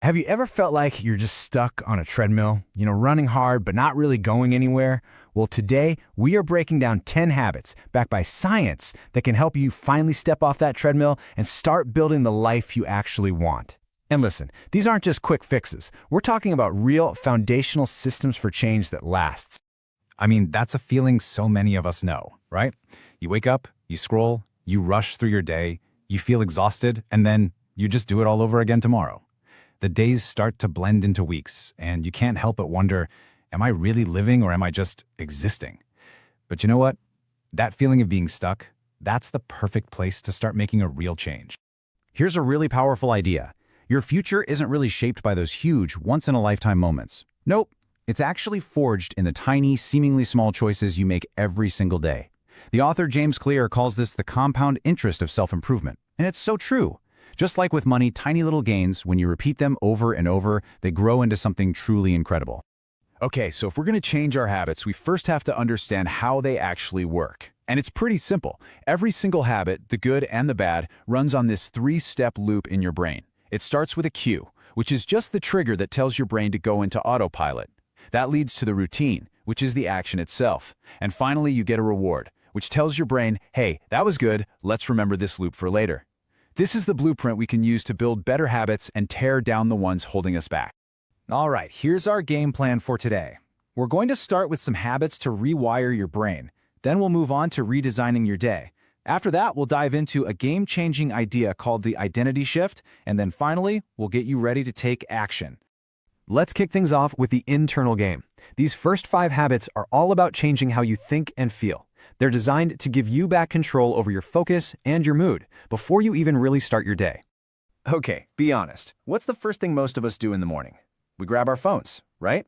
Have you ever felt like you're just stuck on a treadmill, running hard but not really going anywhere? Well, today we are breaking down 10 habits backed by science that can help you finally step off that treadmill and start building the life you actually want. And listen, these aren't just quick fixes. We're talking about real foundational systems for change that lasts. I mean, that's a feeling so many of us know, right? You wake up, you scroll, you rush through your day, you feel exhausted, and then you just do it all over again tomorrow. The days start to blend into weeks, and you can't help but wonder, am I really living or am I just existing? But you know what? That feeling of being stuck, that's the perfect place to start making a real change. Here's a really powerful idea. Your future isn't really shaped by those huge, once-in-a-lifetime moments. Nope, it's actually forged in the tiny, seemingly small choices you make every single day. The author James Clear calls this the compound interest of self-improvement, and it's so true. Just like with money, tiny little gains, when you repeat them over and over, they grow into something truly incredible. Okay, so if we're going to change our habits, we first have to understand how they actually work. And it's pretty simple. Every single habit, the good and the bad, runs on this three-step loop in your brain. It starts with a cue, which is just the trigger that tells your brain to go into autopilot. That leads to the routine, which is the action itself. And finally, you get a reward, which tells your brain, hey, that was good, let's remember this loop for later. This is the blueprint we can use to build better habits and tear down the ones holding us back. All right, here's our game plan for today. We're going to start with some habits to rewire your brain. Then we'll move on to redesigning your day. After that, we'll dive into a game-changing idea called the identity shift, and then finally, we'll get you ready to take action. Let's kick things off with the internal game. These first 5 habits are all about changing how you think and feel. They're designed to give you back control over your focus and your mood before you even really start your day. Okay, be honest. What's the first thing most of us do in the morning? We grab our phones, right?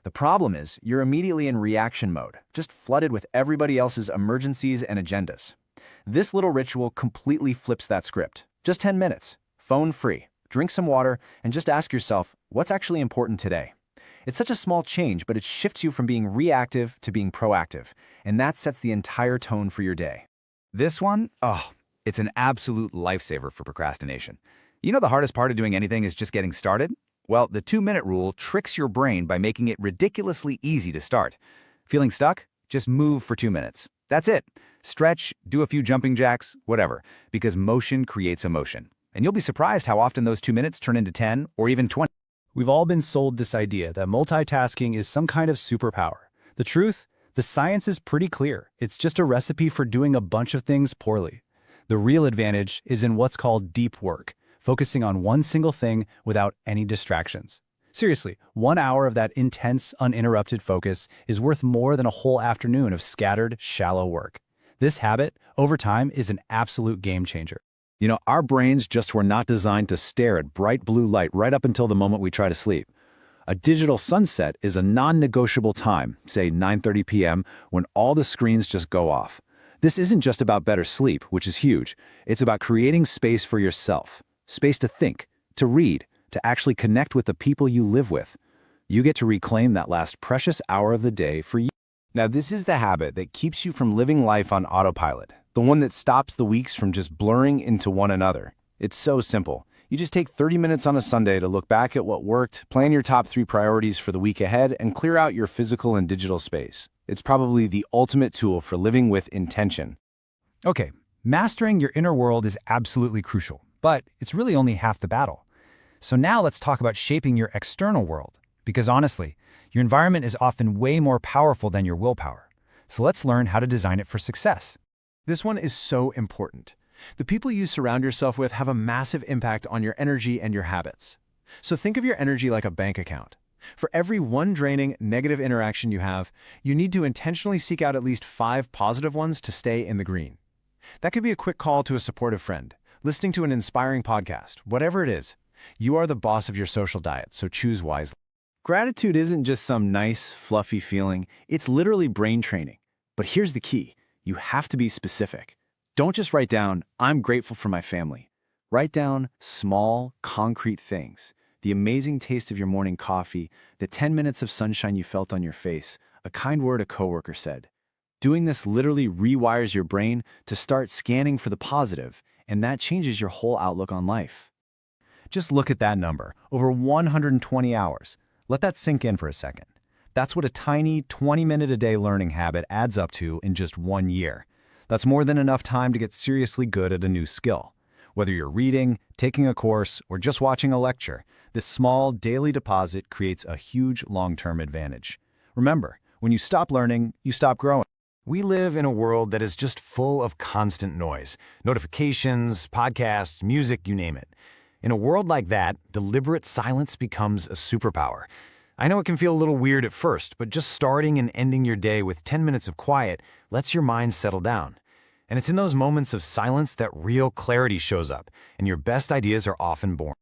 The problem is you're immediately in reaction mode, just flooded with everybody else's emergencies and agendas. This little ritual completely flips that script. Just 10 minutes, phone free, drink some water, and just ask yourself, what's actually important today? It's such a small change, but it shifts you from being reactive to being proactive, and that sets the entire tone for your day. This one, it's an absolute lifesaver for procrastination. You know the hardest part of doing anything is just getting started? Well, the 2-minute rule tricks your brain by making it ridiculously easy to start. Feeling stuck? Just move for 2 minutes. That's it. Stretch, do a few jumping jacks, whatever, because motion creates emotion. And you'll be surprised how often those 2 minutes turn into 10 or even 20. We've all been sold this idea that multitasking is some kind of superpower. The truth? The science is pretty clear. It's just a recipe for doing a bunch of things poorly. The real advantage is in what's called deep work, focusing on one single thing without any distractions. Seriously, 1 hour of that intense, uninterrupted focus is worth more than a whole afternoon of scattered, shallow work. This habit, over time, is an absolute game changer. You know, our brains just were not designed to stare at bright blue light right up until the moment we try to sleep. A digital sunset is a non-negotiable time, say 9:30 p.m., when all the screens just go off. This isn't just about better sleep, which is huge. It's about creating space for yourself, space to think, to read, to actually connect with the people you live with. You get to reclaim that last precious hour of the day for you. Now, this is the habit that keeps you from living life on autopilot. The one that stops the weeks from just blurring into one another. It's so simple. You just take 30 minutes on a Sunday to look back at what worked, plan your top 3 priorities for the week ahead, and clear out your physical and digital space. It's probably the ultimate tool for living with intention. Okay, mastering your inner world is absolutely crucial, but it's really only half the battle. So now let's talk about shaping your external world, because honestly, your environment is often way more powerful than your willpower. So let's learn how to design it for success. This one is so important. The people you surround yourself with have a massive impact on your energy and your habits. So think of your energy like a bank account. For every one draining, negative interaction you have, you need to intentionally seek out at least 5 positive ones to stay in the green. That could be a quick call to a supportive friend, listening to an inspiring podcast, whatever it is. You are the boss of your social diet, so choose wisely. Gratitude isn't just some nice, fluffy feeling. It's literally brain training. But here's the key. You have to be specific. Don't just write down, I'm grateful for my family. Write down small, concrete things. The amazing taste of your morning coffee, the 10 minutes of sunshine you felt on your face, a kind word a coworker said. Doing this literally rewires your brain to start scanning for the positive, and that changes your whole outlook on life. Just look at that number, over 120 hours. Let that sink in for a second. That's what a tiny 20-minute-a-day learning habit adds up to in just 1 year. That's more than enough time to get seriously good at a new skill. Whether you're reading, taking a course, or just watching a lecture, this small daily deposit creates a huge long-term advantage. Remember, when you stop learning, you stop growing. We live in a world that is just full of constant noise. Notifications, podcasts, music, you name it. In a world like that, deliberate silence becomes a superpower. I know it can feel a little weird at first, but just starting and ending your day with 10 minutes of quiet lets your mind settle down. And it's in those moments of silence that real clarity shows up, and your best ideas are often born.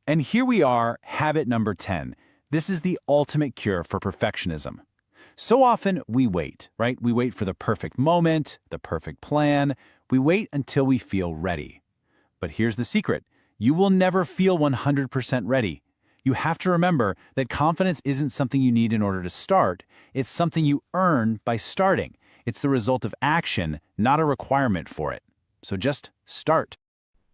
And here we are, habit number 10. This is the ultimate cure for perfectionism. So often we wait, right? We wait for the perfect moment, the perfect plan. We wait until we feel ready. But here's the secret. You will never feel 100% ready. You have to remember that confidence isn't something you need in order to start. It's something you earn by starting. It's the result of action, not a requirement for it. So just start.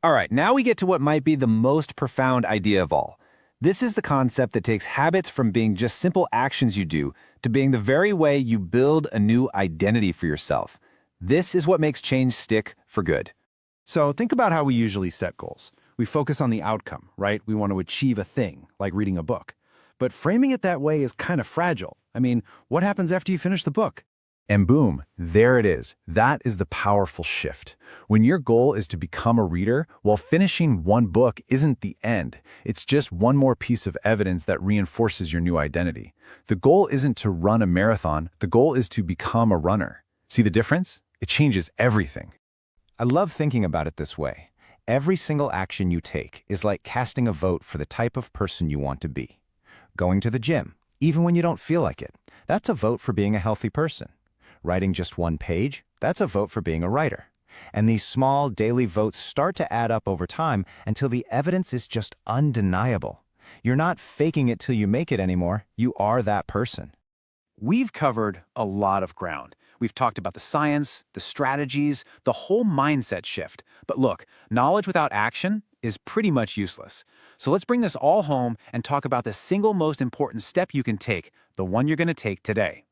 All right, now we get to what might be the most profound idea of all. This is the concept that takes habits from being just simple actions you do to being the very way you build a new identity for yourself. This is what makes change stick for good. So think about how we usually set goals. We focus on the outcome, right? We want to achieve a thing, like reading a book. But framing it that way is kind of fragile. I mean, what happens after you finish the book? And boom, there it is. That is the powerful shift. When your goal is to become a reader, well, finishing one book isn't the end. It's just one more piece of evidence that reinforces your new identity. The goal isn't to run a marathon. The goal is to become a runner. See the difference? It changes everything. I love thinking about it this way. Every single action you take is like casting a vote for the type of person you want to be. Going to the gym, even when you don't feel like it, that's a vote for being a healthy person. Writing just one page, that's a vote for being a writer. And these small daily votes start to add up over time until the evidence is just undeniable. You're not faking it till you make it anymore. You are that person. We've covered a lot of ground. We've talked about the science, the strategies, the whole mindset shift. But look, knowledge without action is pretty much useless. So let's bring this all home and talk about the single most important step you can take, the one you're going to take today.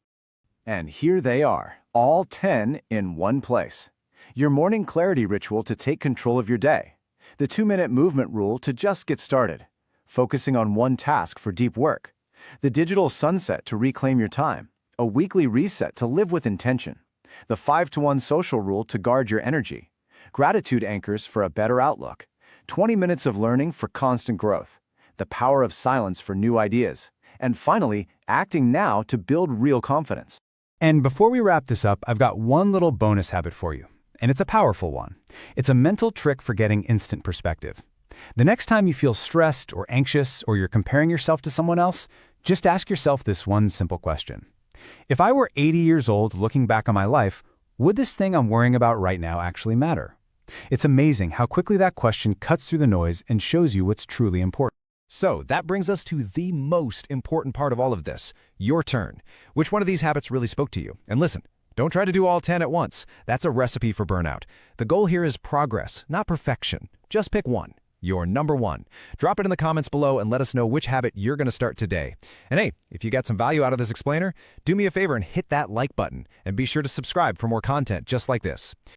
And here they are, all 10 in one place. Your morning clarity ritual to take control of your day. The 2-minute movement rule to just get started. Focusing on one task for deep work. The digital sunset to reclaim your time. A weekly reset to live with intention. The 5-to-1 social rule to guard your energy. Gratitude anchors for a better outlook. 20 minutes of learning for constant growth. The power of silence for new ideas. And finally, acting now to build real confidence. And before we wrap this up, I've got one little bonus habit for you. And it's a powerful one. It's a mental trick for getting instant perspective. The next time you feel stressed or anxious or you're comparing yourself to someone else, just ask yourself this one simple question. If I were 80 years old looking back on my life, would this thing I'm worrying about right now actually matter? It's amazing how quickly that question cuts through the noise and shows you what's truly important. So that brings us to the most important part of all of this, your turn. Which one of these habits really spoke to you? And listen, don't try to do all 10 at once. That's a recipe for burnout. The goal here is progress, not perfection. Just pick one. Your number one. Drop it in the comments below and let us know which habit you're going to start today. And hey, if you got some value out of this explainer, do me a favor and hit that like button and be sure to subscribe for more content just like this.